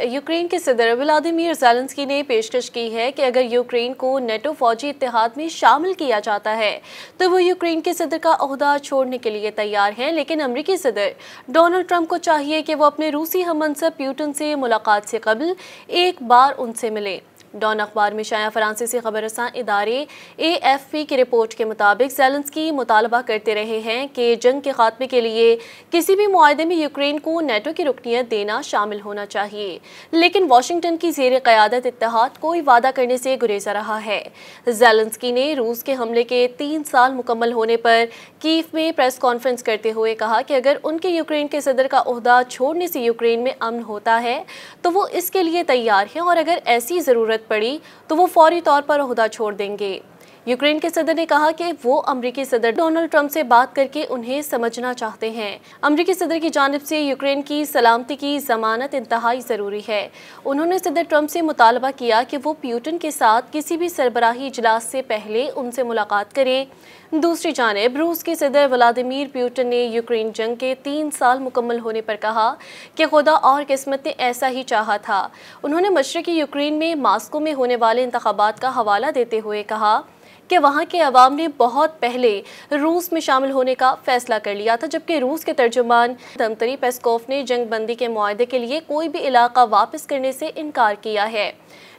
Ukraine के सदर Vladimir Zelensky ने पेशकश की है कि अगर यूक्रेन को नेटो फौजी इत्तेहाद में शामिल किया जाता है तो वो यूक्रेन के सदर का ओहदा छोड़ने के लिए तैयार हैं। लेकिन अमेरिकी सदर डोनाल्ड ट्रंप को चाहिए कि वो अपने रूसी हममंसब पुतिन से मुलाकात से कबल एक बार उनसे मिले। डॉन अखबार में शाया फ्रांसीसी खबररसां इदारे AFP की रिपोर्ट के मुताबिक ज़ेलेंस्की मुतालबा करते रहे हैं कि जंग के खात्मे के लिए किसी भी मुआहदे में यूक्रेन को नेटो की रुकनियत देना शामिल होना चाहिए, लेकिन वाशिंगटन की ज़ेर क़यादत इत्तेहाद कोई वादा करने से गुरेजा रहा है। ज़ेलेंस्की ने रूस के हमले के 3 साल मुकम्मल होने पर कीव में प्रेस कॉन्फ्रेंस करते हुए कहा कि अगर उनके यूक्रेन के सदर का ओहदा छोड़ने से यूक्रेन में अमन होता है तो वो इसके लिए तैयार हैं और अगर ऐसी ज़रूरत पड़ी तो वो फौरी तौर पर ओहदा छोड़ देंगे। यूक्रेन के सदर ने कहा कि वो अमेरिकी सदर डोनाल्ड ट्रंप से बात करके उन्हें समझना चाहते हैं। अमेरिकी सदर की जानिब से यूक्रेन की सलामती की जमानत इंतहाई ज़रूरी है। उन्होंने सदर ट्रंप से मुतालबा किया कि वो पुतिन के साथ किसी भी सरबराही इजलास से पहले उनसे मुलाकात करें। दूसरी जानिब रूस के सदर व्लादिमीर पुतिन ने यूक्रेन जंग के 3 साल मुकम्मल होने पर कहा कि खुदा और किस्मत ने ऐसा ही चाहा था। उन्होंने मशरक़ी यूक्रेन में मॉस्को में होने वाले इंतखाबात का हवाला देते हुए कहा कि वहाँ के अवाम ने बहुत पहले रूस में शामिल होने का फैसला कर लिया था, जबकि रूस के तर्जुमान दमित्री पेस्कोव ने जंग बंदी के मुआहदे के लिए कोई भी इलाका वापस करने से इनकार किया है।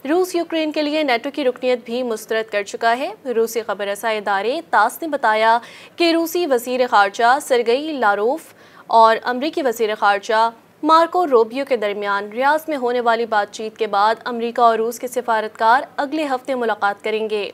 रूस यूक्रेन के लिए नेटो की रुकनियत भी मुस्तरद कर चुका है। रूसी खबररसां इदारे तास ने बताया कि रूसी वज़ीर ख़ारजा सरगई लारोफ और अमरीकी वज़ीर ख़ारजा मार्को रूबियो के दरमियान रियाद में होने वाली बातचीत के बाद अमरीका और रूस के सिफारतकार अगले हफ्ते मुलाकात करेंगे।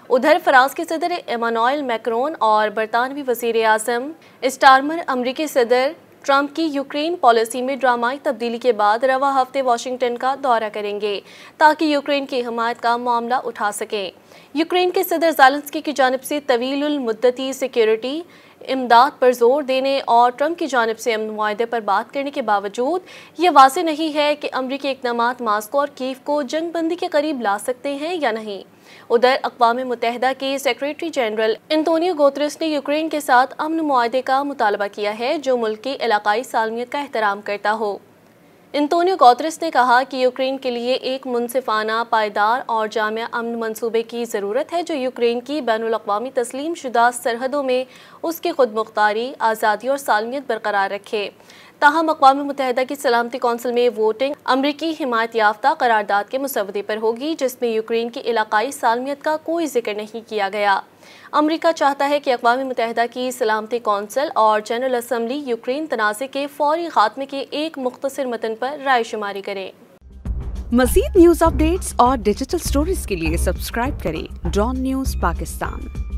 उधर फ्रांस के सदर इमानुएल मैक्रोन और बरतानवी वज़ीर आज़म स्टारमर अमरीकी सदर ट्रंप की यूक्रेन पॉलिसी में ड्रामाई तब्दीली के बाद रवा हफ्ते वाशिंगटन का दौरा करेंगे ताकि यूक्रेन की हिमायत का मामला उठा सकें। यूक्रेन के सदर ज़ेलेंस्की की जानिब से तवीलुल मुद्दती सिक्योरिटी इमदाद पर जोर देने और ट्रंप की जानिब से अमन मुआहदे पर बात करने के बावजूद ये वाज़ेह नहीं है कि अमरीकी इक़दामात मॉस्को और कीव को जंग बंदी के करीब ला सकते हैं या नहीं। उधर अक़वाम मुत्तहिदा के सेक्रेटरी जनरल एंटोनियो गुतेरेस ने यूक्रेन के साथ अमन मुआहदे का मुतालबा किया है जो मुल्क की इलाकाई सालमियत का एहतराम करता हो। एंटोनियो गुतेरेस ने कहा कि यूक्रेन के लिए एक मुनसिफाना, पायदार और जामिया अमन मंसूबे की ज़रूरत है जो यूक्रेन की बैनुल-अक़वामी तस्लीम शुदा सरहदों में उसकी खुदमुख्तारी, आज़ादी और सालमियत बरकरार रखे। ताहम अक़वाम मुत्तहिदा की सलामती कौंसिल में वोटिंग अमरीकी हिमायत याफ्ता करारदाद के मुसवदे पर होगी जिसमें यूक्रेन की इलाकाई सालमियत का कोई जिक्र नहीं किया गया। अमरीका चाहता है कि अक़वाम मुत्तहिदा की सलामती कौंसिल और जनरल असम्बली यूक्रेन तनाज़े के फौरी खात्मे के एक मुख्तसर मतन पर राय शुमारी करें। मज़ीद न्यूज़ अपडेट्स और डिजिटल स्टोरीज के लिए सब्सक्राइब करें डॉन न्यूज़ पाकिस्तान।